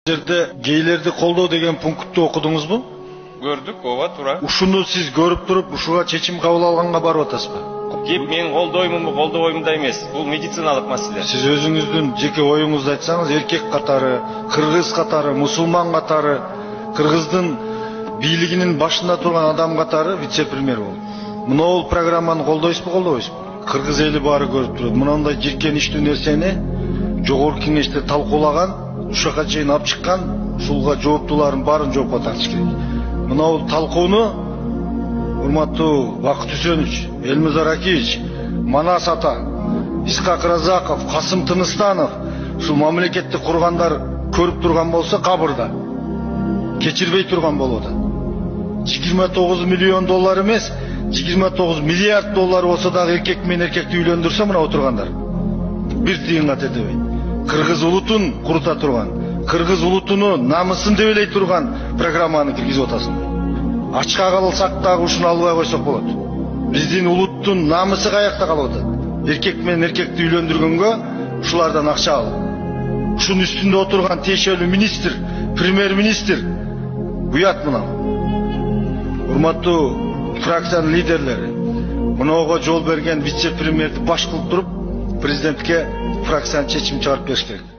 Жерде гейлерди колдоо деген пунктту окудуңузбу? Көрдүк, ооба, туура. Ушуну сиз көрүп туруп, ушуга чечим кабыл алганга барып атасызбы? Кеп мен колдоймунбу, колдобоймун да эмес. Бул медициналык маселе. Сиз өзүңүздүн жеке оюңузду айтсаңыз, эркек катары, кыргыз катары, мусулман катары, кыргыздын бийлигинин башында турган адам катары вице-премьер болуп. Мынол программаны колдойсузбу, колдобойсузбу? Кыргыз эли баары көрүп турат. Мындай жиркеничтүү нерсени жогорку кеңеште талкуулаган, ушака чейин алып чыккан, ушулга жооптуулардын баарын жоопко тартыш керек. Мынау талкууну урматтуу Бакыт Үсенович, Элмазар Акиевич, Манас ата, Исхак Разаков, Касым Тыныстанов ушул мамлекетти кургандар көрүп турган болсо кабырда кечирбей турган болуп атат. 29 миллион доллар эмес, 29 миллиард доллар болсо дагы эркек менен эркекти үйлөндүрсө мына отургандар бир тыйынга тетебейт. Кыргыз улутун курута турган, кыргыз улутунун намысын дебелей турган программаны киргизип атасың. Ачка калсак дагы ушуну албай койсок болот. Биздин улуттун намысы каякта калып атат? Эркек менен эркекти үйлөндүргөнгө ушулардан акча алып. Ушунун үстүндө отурган тиешелүү министр, премьер-министр буят мына. Урматтуу фракциянын лидерлери, мынауга жол берген вице-премьерди баш кылып туруп, президентке фракциянын чечим чыгарып бериш керек.